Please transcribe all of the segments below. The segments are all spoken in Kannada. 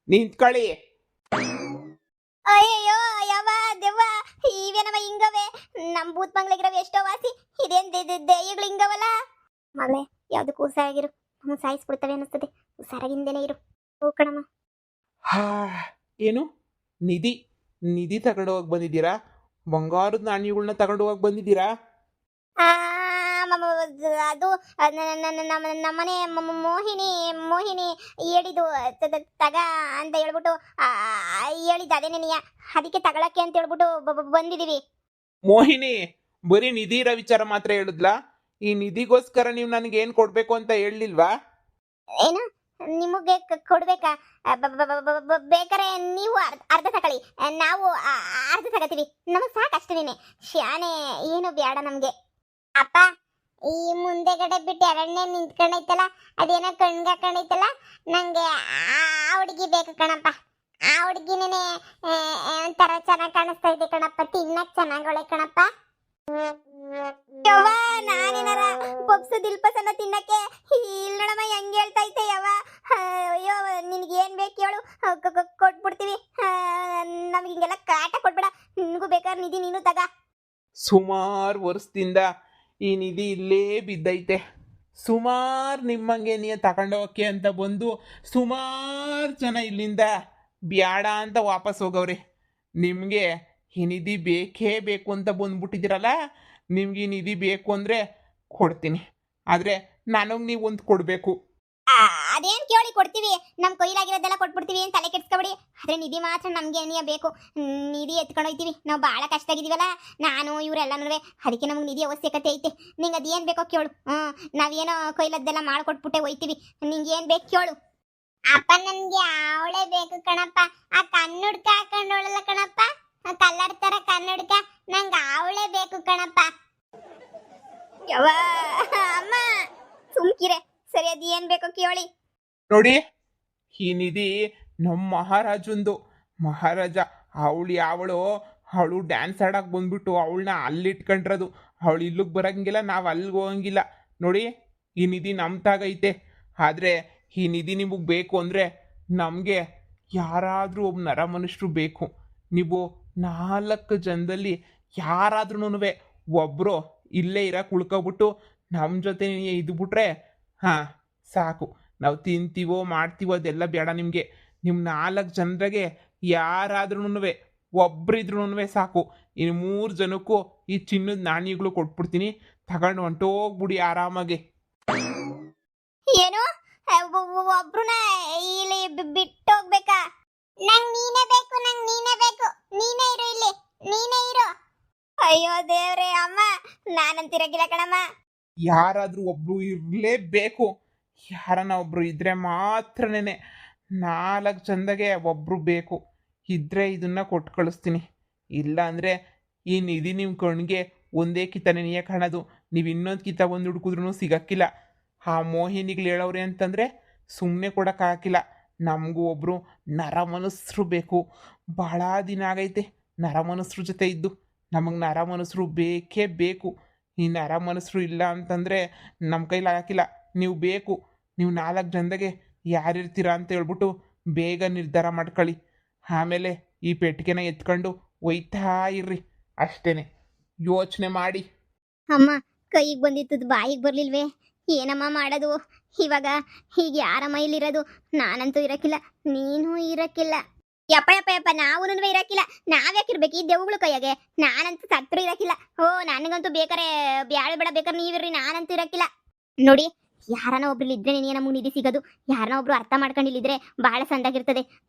ನಿಂತ್ಕೊಳ್ಳಿ. ಅಯ್ಯೋ ಯವ್ವ ದೆವ್ವ ಇವೇನವ ಹಿಂಗವೆ ನಮ್ ಭೂತ್ ಬಂಗ್ಲೆಗಿರವ ಎಷ್ಟೋ ವಾಸಿ ಇದೇನ್ ದೆಯ್ಯಗಳು ಹಿಂಗವಲ್ಲ. ಮಗಳೇ ಯಾವ್ದಕ್ಕೂ ಹುಷಾರಾಗಿರು, ನಮ್ಗೆ ಸಾಯಿಸ್ಬಿಡ್ತವೆ ಅನ್ನಿಸ್ತದೆ. ಹುಷಾರಾಗಿಂದೇನೆ ಇರು. ಹೋ ಕಣಮ್ಮ. ಹಾ, ಏನು ನಿಧಿ ನಿಧಿ ತಗೊಂಡು ಹೋಗಿ ಬಂದಿದ್ದೀರಾ? ಬಂಗಾರದ ನಾಣ್ಯಗಳನ್ನ ತಗೊಂಡು ಹೋಗಿ ಬಂದಿದ್ದೀರಾ? ಆ, ಅದು ನಮ್ಮನೆ ಮೋಹಿನಿ ಮೋಹಿನಿ ಹೇಳಿದು ತಗ ಅಂತ ಹೇಳ್ಬಿಟ್ಟು ಹೇಳಿದ್ದು ಅದೇನೇ ನೀಯ, ಅದಕ್ಕೆ ತಗೊಳಕ್ಕೆ ಅಂತ ಹೇಳ್ಬಿಟ್ಟು ಬಂದಿದೀವಿ. ಮೋಹಿನಿ ಬರೀ ನಿಧಿ ಇರೋ ವಿಚಾರ ಮಾತ್ರ ಹೇಳಿದ್ಲಾ? ಈ ನಿಧಿಗೋಸ್ಕರ ನೀವು ನನಗೆ ಏನ್ ಕೊಡ್ಬೇಕು ಅಂತ ಹೇಳಲಿಲ್ವಾ? ಏನು ನಿಮಗೆ ಕೊಡ್ಬೇಕಾ? ಬೇಕಾರೆ ನೀವು ಅರ್ಧ ತಗೊಳ್ಳಿ, ನಾವು ಅರ್ಧ ತಗೋತೀವಿ. ನಮಗೆ ಸಾಕಷ್ಟೇನೆ ಶಾನೆ, ಏನು ಬೇಡ ನಮ್ಗೆ. ಅಪ್ಪ ಈ ಮುಂದೆಗಡೆ ಬಿಟ್ಟು ಎರಡನೇ ನಿಂತ್ಕೊಂಡೈತಲ್ಲ, ಅದೇನೋ ಕಣ್ಗಾಕೊಂಡೈತಲ್ಲ, ನಂಗೆ ಆ ಹುಡುಗಿ ಬೇಕು ಕಣಪ್ಪ. ಆ ಹುಡುಗಿನೇ ಒಂಥರ ಚೆನ್ನಾಗಿ ಕಾಣಿಸ್ತಾ ಇದೆ ಕಣಪ್ಪ, ತಿನ್ನಕ್ ಚೆನ್ನಾಗಳೆ ಕಣಪ್ಪ. ಯವ್ವ ನಾನೇನಾರ ಪಪ್ಸು ದಿಲ್ಪಸನ್ನ ತಿನ್ನಕ್ಕೆ ಇಲ್ಲಣಮ್ಮ ಹೆಂಗ್ ಹೇಳ್ತಾ ಇದ್ದೆ ಯವ್ವ. ಅಯ್ಯೋ ನಿನ್ಗೆ ಏನ್ ಬೇಕು ಹೇಳು, ಕೊಟ್ಬಿಡ್ತೀವಿ. ನಮ್ಗೆ ಹಿಂಗೆಲ್ಲ ಕಾಟ ಕೊಡ್ಬೇಡ, ನಿನ್ಗೂ ಬೇಕಾದ್ರೆ ನಿಧಿ ನೀನು ತಗ. ಸುಮಾರು ವರ್ಷದಿಂದ ಈ ನಿಧಿ ಇಲ್ಲೇ ಬಿದ್ದೈತೆ. ಸುಮಾರು ನಿಮ್ಮಂಗೆ ನೀ ತಗೊಂಡೋಗಕ್ಕೆ ಅಂತ ಬಂದು ಸುಮಾರು ಜನ ಇಲ್ಲಿಂದ ಬ್ಯಾಡ ಅಂತ ವಾಪಸ್ ಹೋಗವ್ರೆ. ನಿಮಗೆ ಈ ನಿಧಿ ಬೇಕೇ ಬೇಕು ಅಂತ ಬಂದ್ಬಿಟ್ಟಿದ್ದೀರಲ್ಲ, ನಿಮ್ಗೆ ಈ ನಿಧಿ ಬೇಕು ಅಂದರೆ ಕೊಡ್ತೀನಿ, ಆದರೆ ನನಗೆ ನೀವು ಒಂದು ಕೊಡಬೇಕು. ಅದೇನ್ ಕೇಳಿ ಕೊಡ್ತೀವಿ, ನಮ್ ಕೈಲಾಗಿರೋದೆಲ್ಲ ಕೊಟ್ಬಿಡ್ತೀವಿ ಅಂತ ತಲೆ ಕೆಡ್ಸ್ಕೊಬಿಡಿ. ಆದ್ರೆ ನಿಧಿ ಮಾತ್ರ ನಮ್ಗೆ ಏನಿಯ ಬೇಕು. ನಿಧಿ ಎತ್ಕೊಂಡು ಹೋಯ್ತೀವಿ, ನಾವು ಭಾಳ ಕಷ್ಟ ಆಗಿದೀವಲ್ಲ ನಾನು ಇವರೆಲ್ಲನೂ, ಅದಕ್ಕೆ ನಮ್ಗೆ ನಿಧಿ ಅವಶ್ಯಕತೆ ಐತೆ. ನಿಂಗೆ ಅದೇನ್ ಬೇಕೋ ಕೇಳು. ನಾವೇನೋ ಕೈಲದ್ದೆಲ್ಲ ಮಾಡ್ಕೊಟ್ಬಿಟ್ಟೆ ಹೋಯ್ತೀವಿ, ನಿಂಗೆ ಏನ್ ಬೇಕು ಕೇಳು. ಅಪ್ಪ ನನ್ಗೆ ಅವಳೇ ಬೇಕು ಕಣಪ್ಪ, ಆ ಕನ್ನಡಕ ಹಾಕೊಂಡೋಳಲ್ಲ ಕಣಪ್ಪ, ಕಲ್ಲಡ್ತಾರ ಕನ್ನಡಕ, ನಂಗೆ ಅವಳೇ ಬೇಕು ಕಣಪ್ಪ. ಯವ್ವ ಅಮ್ಮ ಸುಮ್ಕಿರೆ, ಸರಿ ಅದು ಏನ್ ಬೇಕೋ ಕೇಳಿ. ನೋಡಿ, ಈ ನಿಧಿ ನಮ್ಮ ಮಹಾರಾಜಂದು. ಮಹಾರಾಜ ಅವಳು ಡ್ಯಾನ್ಸ್ ಆಡಕ್ಕೆ ಬಂದ್ಬಿಟ್ಟು ಅವಳನ್ನ ಅಲ್ಲಿಟ್ಕೊಂಡ್ರದು. ಅವಳು ಇಲ್ಲಿಗೆ ಬರೋಂಗಿಲ್ಲ, ನಾವು ಅಲ್ಲಿಗೆ ಹೋಗಂಗಿಲ್ಲ. ನೋಡಿ, ಈ ನಿಧಿ ನಮ್ಮ ತಾಗೈತೆ. ಆದರೆ ಈ ನಿಧಿ ನಿಮಗೆ ಬೇಕು ಅಂದರೆ ನಮಗೆ ಯಾರಾದರೂ ಒಬ್ಬ ನರ ಮನುಷ್ಯರು ಬೇಕು. ನೀವು 4 ಜನದಲ್ಲಿ ಯಾರಾದ್ರೂ ಒಬ್ಬರು ಇಲ್ಲೇ ಇರಕ್ಕೆ ಉಳ್ಕೊಬಿಟ್ಟು ನಮ್ಮ ಜೊತೆ ಇದ್ಬಿಟ್ರೆ ಹಾಂ ಸಾಕು. ನಾವು ತಿಂತೀವೋ ಮಾಡ್ತೀವೋ ಅದೆಲ್ಲ ಬೇಡ ನಿಮಗೆ. ನಿಮ್ಮ 4 ಜನರಿಗೆ ಯಾರಾದ್ರೂ ಒಬ್ಬರಿದ್ರೂ ಸಾಕು. ಇನ್ನು 3 ಜನಕ್ಕೂ ಈ ಚಿನ್ನದ ನಾಣ್ಯಗಳು ಕೊಟ್ಬಿಡ್ತೀನಿ, ತಗೊಂಡು ಹೊಂಟೋಗ್ಬಿಡಿ ಆರಾಮಾಗಿ. ಏನು ಒಬ್ರನ್ನ ಇಲ್ಲಿ ಬಿಟ್ಟು ಹೋಗ್ಬೇಕಾ? ನಂಗೆ ನೀನೇ ಬೇಕು, ನಂಗೆ ನೀನೇ ಬೇಕು, ನೀನೇ ಇರು ಇಲ್ಲಿ, ನೀನೇ ಇರು. ಅಯ್ಯೋ ದೇವ್ರೆ ಅಮ್ಮ, ನಾನಂತಿರಗಿಲ್ಲ ಕಣಮ್ಮ. ಯಾರಾದರೂ ಒಬ್ರು ಇರಲೇಬೇಕು. ಯಾರನ್ನ ಒಬ್ರು ಇದ್ರೆ ಮಾತ್ರನೇ. 4 ಜನದಾಗೆ ಒಬ್ರು ಬೇಕು ಇದ್ರೆ ಇದನ್ನ ಕೊಟ್ಟು ಕಳಿಸ್ತೀನಿ. ಇಲ್ಲ ಅಂದರೆ ಈ ನಿಧಿ ನಿಮ್ಮ ಕಣ್ಣಿಗೆ ಒಂದೇ ಕಿತ್ತನೆ ನೀಯೇ ಕಾಣೋದು. ನೀವು ಇನ್ನೊಂದು ಕಿತ್ತ ಒಂದು ಹುಡುಕಿದ್ರೂ ಸಿಗಕ್ಕಿಲ್ಲ. ಆ ಮೋಹಿನಿಗಳು ಹೇಳೋರೆ ಅಂತಂದರೆ ಸುಮ್ಮನೆ ಕೊಡೋಕ್ಕಾಗಿಲ್ಲ. ನಮಗೂ ಒಬ್ಬರು ನರಮನಸ್ಸರು ಬೇಕು. ಭಾಳ ದಿನ ಆಗೈತೆ ನರಮನಸ್ಸರು ಜೊತೆ ಇದ್ದು. ನಮಗೆ ನರಮನಸ್ಸರು ಬೇಕೇ ಬೇಕು. ಈ ನರಮನಸ್ಸರು ಇಲ್ಲ ಅಂತಂದರೆ ನಮ್ಮ ಕೈಲಾಗಿಲ್ಲ. ನೀವು ಬೇಕು. ನೀವು 4 ಜನದಾಗೆ ಯಾರಿರ್ತೀರಾ ಅಂತ ಹೇಳ್ಬಿಟ್ಟು ಬೇಗ ನಿರ್ಧಾರ ಮಾಡ್ಕೊಳ್ಳಿ. ಆಮೇಲೆ ಈ ಪೆಟ್ಟಿಗೆನ ಎತ್ಕೊಂಡು ಒಯ್ತಾ ಇರ್ರಿ ಅಷ್ಟೇ. ಯೋಚನೆ ಮಾಡಿ. ಅಮ್ಮ ಕೈಗೆ ಬಂದಿತ್ತು ಬಾಯಿಗೆ ಬರ್ಲಿಲ್ವೇ? ಏನಮ್ಮ ಮಾಡೋದು ಇವಾಗ? ಹೀಗೆ ಯಾರ ಮೈಲಿರೋದು? ನಾನಂತೂ ಇರಕ್ಕಿಲ್ಲ, ನೀನು ಇರಕ್ಕಿಲ್ಲ. ಯಪ್ಪ ಯಪ್ಪ ಯಪ್ಪ, ನಾವೂನು ಇರಕ್ಕಿಲ್ಲ. ನಾವ್ಯಾಕಿರ್ಬೇಕು ಈ ದೆವ್ವಗಳು ಕೈಯಾಗೆ? ನಾನಂತೂ ಸತ್ರು ಇರಕ್ಕಿಲ್ಲ. ಓ ನನಗಂತೂ ಬೇಕಾರೆ ಬ್ಯಾಳೆ ಬೇಡ, ಬೇಕಾರೆ ನೀವಿರ್ರಿ, ನಾನಂತೂ ಇರಕ್ಕಿಲ್ಲ. ನೋಡಿ, ಯಾರನ ಒಬ್ರಲ್ಲಿ ಇದ್ರೆ ನೀನು ನಮಗೆ ನಿಧಿ ಸಿಗೋದು. ಯಾರನ ಒಬ್ರು ಅರ್ಥ ಮಾಡ್ಕೊಂಡಿಲ್ಲಿದ್ರೆ ಭಾಳ ಸಂದಾಗಿರ್ತದೆ.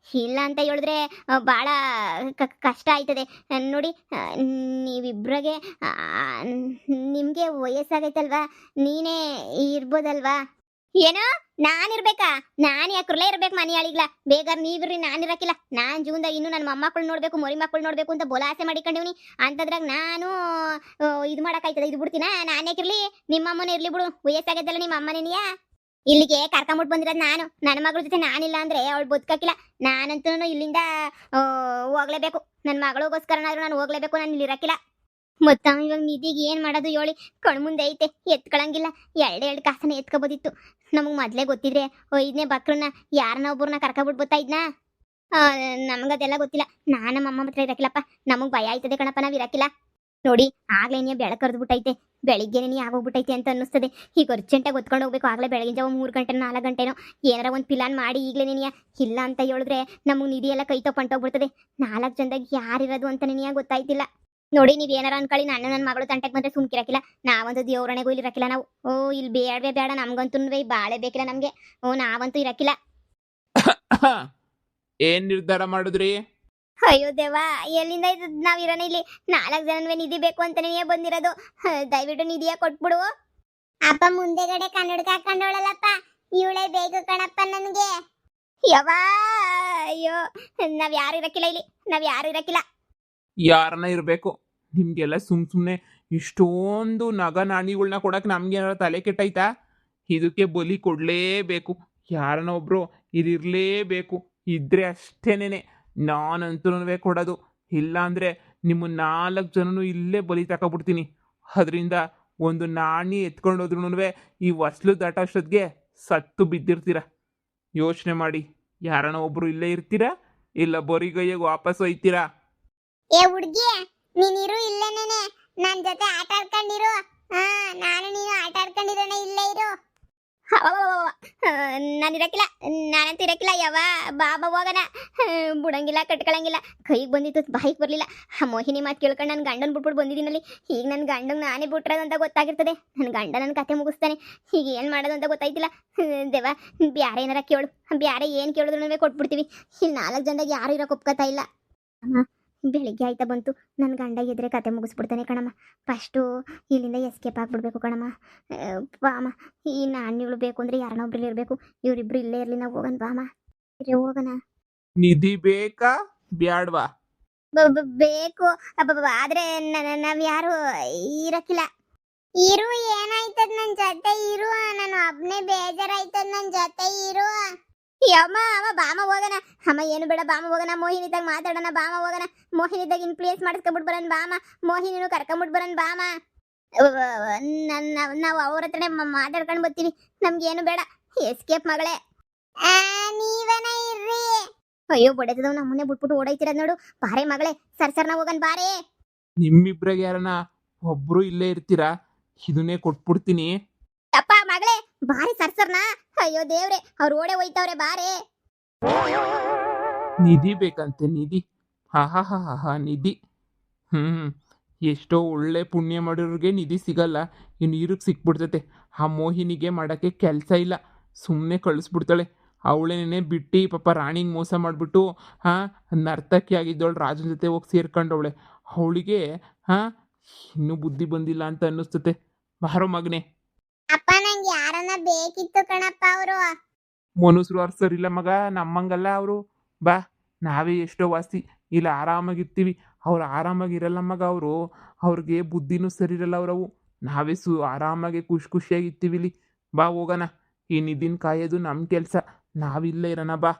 ಇಲ್ಲ ಅಂತ ಹೇಳಿದ್ರೆ ಭಾಳ ಕಷ್ಟ ಆಯ್ತದೆ. ನೋಡಿ, ನೀವಿಬ್ರಿಗೆ ನಿಮಗೆ ವಯಸ್ಸಾಗೈತಲ್ವಾ, ನೀನೇ ಇರ್ಬೋದಲ್ವಾ? ಏನೋ ನಾನಿರ್ಬೇಕಾ? ನಾನು ಯಾಕ್ರಲ್ಲೇ ಇರ್ಬೇಕು ಮನೆಯಾಳಿಗ್ಲ? ಬೇಗಾರ ನೀವಿರ್ರಿ, ನಾನಿರಕ್ಕಿಲ್ಲ. ನಾನು ಜೀವನದಾಗ ಇನ್ನೂ ನನ್ನ ಮೊಮ್ಮಕ್ಕಳು ನೋಡಬೇಕು, ಮರಿ ಮಕ್ಕಳು ನೋಡಬೇಕು ಅಂತ ಬೋಲ ಆಸೆ ಮಾಡಿಕೊಂಡಿವ್ನಿ. ಅಂಥದ್ರಾಗ ನಾನು ಇದು ಮಾಡೋಕ್ಕಾಯ್ತದೆ? ಇದು ಬಿಡ್ತೀನ? ನಾನ್ಯಾಕಿರ್ಲಿ? ನಿಮ್ಮಮ್ಮನೇ ಇರ್ಲಿ ಬಿಡು, ವಯಸ್ಸಾಗೈತಲ್ಲ ನಿಮ್ಮ ಅಮ್ಮನೇನಿಯಾ. ಇಲ್ಲಿಗೆ ಕರ್ಕೊಂಬಿಟ್ಟು ಬಂದಿರೋದು ನಾನು. ನನ್ನ ಮಗಳ ಜೊತೆ ನಾನಿಲ್ಲ ಅಂದರೆ ಅವಳು ಬದುಕಕ್ಕಿಲ್ಲ. ನಾನಂತೂ ಇಲ್ಲಿಂದ ಹೋಗ್ಲೇಬೇಕು. ನನ್ನ ಮಗಳಿಗೋಸ್ಕರನಾದ್ರೂ ನಾನು ಹೋಗ್ಲೇಬೇಕು. ನಾನು ಇಲ್ಲಿ ಇರಕ್ಕಿಲ್ಲ. ಮತ್ತ ಇವಾಗ ನಿಧಿಗೆ ಏನು ಮಾಡೋದು ಹೇಳಿ? ಕಣ್ಮುಂದೆ ಐತೆ, ಎತ್ಕೊಳಂಗಿಲ್ಲ. ಎರಡು ಕಾಸನ್ನ ಎತ್ಕೊಬೋದಿತ್ತು. ನಮಗೆ ಮೊದಲೇ ಗೊತ್ತಿದ್ರೆ 5ನೇ ಬಕ್ರನ್ನ ಯಾರನ್ನ ಒಬ್ಬರನ್ನ ಕರ್ಕೊಬಿಟ್ಟು ಬರ್ತಾ ಇದ್ನಾ? ನಮಗದೆಲ್ಲ ಗೊತ್ತಿಲ್ಲ. ನಮ್ಮ ಅಮ್ಮ ಹತ್ರ ಇರಕ್ಕಿಲ್ಲಪ್ಪ. ನಮಗ್ ಭಯ ಆಯ್ತದೆ ಕಣಪ್ಪ, ನಾವ್ ಇರಕ್ಕಿಲ್ಲ. ನೋಡಿ ಆಗ್ಲೇನೆ ಬೆಳಕು ಕರೆದ್ಬಿಟ್ಟೈತೆ, ಬೆಳಿಗ್ಗೆನೇ ಆಗೋಗ್ಬಿಟ್ಟೈತೆ ಅಂತ ಅನ್ನಿಸ್ತದೆ. ಈಗ ಅರ್ಜೆಂಟಾಗಿ ಹೊತ್ಕೊಂಡು ಹೋಗ್ಬೇಕು. ಆಗಲೇ ಬೆಳಗಿನ ಜಾವ 3 ಗಂಟೆ 4 ಗಂಟೆನೋ ಏನಾರ ಒಂದು ಪ್ಲಾನ್ ಮಾಡಿ ಈಗಲೇ ನೀನಿಯ. ಇಲ್ಲ ಅಂತ ಹೇಳಿದ್ರೆ ನಮಗೆ ನಿಧಿ ಎಲ್ಲ ಕೈ ತಗೊಂಡೋಗ್ಬಿಡ್ತದೆ. 4 ಜನದಾಗ ಯಾರಿರೋದು ಅಂತ ನಿನಗೆ ಗೊತ್ತಾಯ್ತಿಲ್ಲ. ನೋಡಿ ನೀವ್ ಏನಾರ ಅನ್ಕೊಳ್ಳಿ, ನಾನು ನನ್ನ ಮಗಳು ತಂಟೆಗೆ ಬಂದ್ರೆ ಸುಮ್ಕಿರಕ್ಕಿಲ್ಲ. ನಾವಂತೂ ದೇವ್ರಣೆಗೂ ಇಲ್ಲಿ ಇರಕ್ಕಿಲ್ಲ ನಾವು. ಇಲ್ಲಿ ಬೇಡವೇ ಬೇಡ, ನಮ್ಗಂತೂ ಬಾಳೆ ಬೇಕಿಲ್ಲ ನಮ್ಗೆ. ನಾವಂತೂ ಇರಕ್ಕಿಲ್ಲ. ಏನ್ ನಿರ್ಧಾರ ಮಾಡಿದ್ರಿ? ಅಯ್ಯೋ ದೇವಾ, ಎಲ್ಲಿಂದ ನಾವ್ ಇರೋಣ ಇಲ್ಲಿ? 4 ಜನವೇ ನಿಧಿ ಬೇಕು ಅಂತ ನೀವೇ ಬಂದಿರೋದು. ದಯವಿಟ್ಟು ನಿಧಿಯ ಕೊಟ್ಬಿಡು. ಅಪ್ಪ ಮುಂದೆಗಡೆ ಕನ್ನಡಕ ಹಾಕೊಂಡೋಳಲ್ಲಪ್ಪ, ಇವಳೇ ಬೇಕು ಕಣಪ್ಪ ನನ್ಗೆ. ಯವಾ, ಅಯ್ಯೋ ನಾವ್ ಯಾರು ಇರಕ್ಕಿಲ್ಲ ಇಲ್ಲಿ, ನಾವ್ ಯಾರು ಇರಕ್ಕಿಲ್ಲ. ಯಾರನ್ನ ಇರಬೇಕು? ನಿಮ್ಗೆಲ್ಲ ಸುಮ್ಮನೆ ಇಷ್ಟೊಂದು ನಗ ನಾಣಿಗಳನ್ನ ಕೊಡಕ್ಕೆ ನಮ್ಗೆ ಏನಾರ ತಲೆ ಕೆಟ್ಟೈತಾ? ಇದಕ್ಕೆ ಬಲಿ ಕೊಡಲೇಬೇಕು. ಯಾರನ್ನ ಒಬ್ರು ಇದಿರಲೇಬೇಕು. ಇದ್ರೆ ಅಷ್ಟೇನೆ ನಾನಂತೂ ಕೊಡೋದು. ಇಲ್ಲ ಅಂದರೆ ನಿಮ್ಮ 4 ಜನನು ಇಲ್ಲೇ ಬಲಿ ತಗೊಬಿಡ್ತೀನಿ. ಅದರಿಂದ ಒಂದು ನಾಣಿ ಎತ್ಕೊಂಡೋದ್ರೂ ಈ ಹೊಸ್ಲು ದಾಟೋಷ್ಟೊತ್ತಿಗೆ ಸತ್ತು ಬಿದ್ದಿರ್ತೀರ. ಯೋಚನೆ ಮಾಡಿ, ಯಾರನ್ನ ಒಬ್ರು ಇಲ್ಲೇ ಇರ್ತೀರಾ ಇಲ್ಲ ಬರಿಗೈಯಾಗ ವಾಪಸ್ ಒಯ್ತೀರಾ? ಏ ಹುಡ್ಗಿ, ನೀನಿರು ಇಲ್ಲೇನೇನೆ, ನನ್ ಜೊತೆ ಆಟ ಆಡ್ಕೊಂಡಿರು. ನಾನು ನೀನು ಆಟ ಆಡ್ಕೊಂಡಿರೋಣ, ಇಲ್ಲೇ ಇರು. ನಾನು ಇರಕ್ಕಿಲ್ಲ, ನಾನಂತೂ ಇರಕ್ಕಿಲ್ಲ. ಬಾಬಾ ಹೋಗಣ. ಬಿಡಂಗಿಲ್ಲ, ಕಟ್ಕೊಳಂಗಿಲ್ಲ. ಕೈಗೆ ಬಂದಿತ್ತು, ಬಾಯಿಗೆ ಬರಲಿಲ್ಲ. ಆ ಮೋಹಿನಿ ಮಾತು ಕೇಳ್ಕೊಂಡು ನನ್ನ ಗಂಡನ ಬಿಟ್ಬಿಟ್ಟು ಬಂದಿದ್ದೀನಲ್ಲಿ. ಈಗ ನನ್ನ ಗಂಡಂಗೆ ನಾನೇ ಬಿಟ್ಟಿರೋದು ಅಂತ ಗೊತ್ತಾಗಿರ್ತದೆ. ನನ್ನ ಗಂಡ ನನ್ನ ಕತೆ ಮುಗಿಸ್ತಾನೆ. ಈಗ ಏನು ಮಾಡೋದು ಅಂತ ಗೊತ್ತಾಯ್ತಿಲ್ಲ. ದೇವ, ಬ್ಯಾರೆ ಏನಾರ ಕೇಳು. ಬ್ಯಾರೆ ಏನು ಕೇಳಿದ್ರು ಕೊಟ್ಬಿಡ್ತೀವಿ. ಇಲ್ಲಿ 4 ಜನದಾಗ ಯಾರು ಇರೋಕೆ ಒಪ್ಕೋತಾ ಇಲ್ಲ. ಅಮ್ಮ, ಬೆಳಿಗ್ಗೆ ಆಯ್ತಾ ಬಂತು. ನನ್ನ ಗಂಡ ಇದ್ರೆ ಕತೆ ಮುಗಿಸ್ಬಿಡ್ತಾನೆ ಕಣಮ್ಮ. ಫಸ್ಟು ಇಲ್ಲಿಂದ ಎಸ್ಕೇಪ್ ಆಗಿಬಿಡ್ಬೇಕು ಕಣಮ್ಮ. ಬಾಮ, ಈ ನಾಣ್ಯಗಳು ಬೇಕು ಅಂದರೆ ಯಾರನ್ನ ಒಬ್ರಲ್ಲಿ ಇರಬೇಕು. ಇವರಿಬ್ರು ಇಲ್ಲೇ ಇರಲಿ, ನಾವು ಹೋಗೋಣ. ಬಾಮ ಹೋಗೋಣ. ನಿಧಿ ಬೇಕಾ ಬ್ಯಾಡ್ವಾ? ಬೇಕು ಆದ್ರೆ ನಾವ್ ಯಾರು ಇರಕ್ಕಿಲ್ಲ. ಇರು, ಏನಾಯ್ತದ ನನ್ ಜೊತೆ ಇರು. ನಾನು ಒಬ್ನೇ ಬೇಜಾರಾಯ್ತದ, ನನ್ ಜೊತೆ ಇರು. ಅಮ್ಮ ಬಾಮ ಹೋಗೋಣ. ಅಮ್ಮ ಏನು ಬೇಡ, ಬಾಮ ಹೋಗೋಣ. ಮೋಹಿನಿದಾಗ ಮಾತಾಡೋಣ, ಬಾಮ ಹೋಗೋಣ. ಮೋಹಿನಿದಾಗ ಇನ್ಫ್ಲೂಯೆನ್ಸ್ ಮಾಡಿಸ್ಕೊಂಬಿಟ್ಟು ಬರೋಣ ಬಾಮ. ಮೋಹಿನಿನು ಕರ್ಕೊಂಬಿಟ್ಟು ಬರೋಣ ಬಾಮ. ನಾವು ಅವ್ರ ಹತ್ರನೇ ಮಾತಾಡ್ಕೊಂಡು ಬರ್ತೀವಿ. ನಮ್ಗೇನು ಬೇಡ, ಎಸ್ಕೇಪ್ ಮಗಳೇ. ನೀವೇನ ಇರ್ರಿ. ಅಯ್ಯೋ ಬಡತದವ್ ನಮ್ಮನ್ನೇ ಬಿಟ್ಬಿಟ್ಟು ಓಡೈತಿರೋದು ನೋಡು. ಬಾರೆ ಮಗಳೇ, ಸರ್ನ ಹೋಗೋಣ ಬಾರೆ. ನಿಮ್ಮಿಬ್ರಾಗ ಯಾರನ್ನ ಒಬ್ರು ಇಲ್ಲೇ ಇರ್ತೀರಾ? ಇದನ್ನೇ ಕೊಟ್ಬಿಡ್ತೀನಿ. ಅಪ್ಪ ಮಗಳೇ, ಬಾರಿ ಸರ್ನ. ಅಯ್ಯೋ ದೇವ್ರೆ, ಅವ್ರು ಓಡೆ ಹೋಯ್ತವ್ರೆ ಬಾರೆ. ನಿಧಿ ಬೇಕಂತೆ, ನಿಧಿ. ಹಾ ನಿಧಿ. ಎಷ್ಟೋ ಒಳ್ಳೆ ಪುಣ್ಯ ಮಾಡಿರೋರಿಗೆ ನಿಧಿ ಸಿಗಲ್ಲ, ಇನ್ನು ನೀರಿಗೆ ಸಿಕ್ಬಿಡ್ತೈತೆ. ಆ ಮೋಹಿನಿಗೆ ಮಾಡೋಕ್ಕೆ ಕೆಲಸ ಇಲ್ಲ, ಸುಮ್ಮನೆ ಕಳಿಸ್ಬಿಡ್ತಾಳೆ. ಅವಳೇನೇ ಬಿಟ್ಟು ಪಾಪ ರಾಣಿಗೆ ಮೋಸ ಮಾಡಿಬಿಟ್ಟು ನರ್ತಕಿ ಆಗಿದ್ದವಳು ರಾಜನ ಜೊತೆ ಹೋಗಿ ಸೇರ್ಕೊಂಡವಳೆ. ಅವಳಿಗೆ ಇನ್ನೂ ಬುದ್ಧಿ ಬಂದಿಲ್ಲ ಅಂತ ಅನ್ನಿಸ್ತತೆ. ಬಾರೋ ಮಗನೇ. ಅಪ್ಪ, ನಂಗೆ ಯಾರನ್ನ ಬೇಕಿತ್ತು ಕಣಪ್ಪ. ಅವರು ಮನುಷ್ಯರು ಅವ್ರು ಸರಿಲ್ಲ ಮಗ, ನಮ್ಮಂಗಲ್ಲ ಅವರು. ಬಾ, ನಾವೇ ಎಷ್ಟೋ ವಾಸಿ ಇಲ್ಲಿ ಆರಾಮಾಗಿರ್ತೀವಿ, ಅವ್ರು ಆರಾಮಾಗಿರಲ್ಲ ಮಗ. ಅವ್ರಿಗೆ ಬುದ್ಧಿನೂ ಸರಿರಲ್ಲ ಅವ್ರವು. ನಾವೇ ಆರಾಮಾಗಿ ಖುಷಿಯಾಗಿರ್ತೀವಿ ಇಲ್ಲಿ. ಬಾ ಹೋಗೋಣ. ಈ ನಿಧಿನ ಕಾಯೋದು ನಮ್ಮ ಕೆಲಸ, ನಾವಿಲ್ಲೇ ಇರೋಣ ಬಾ.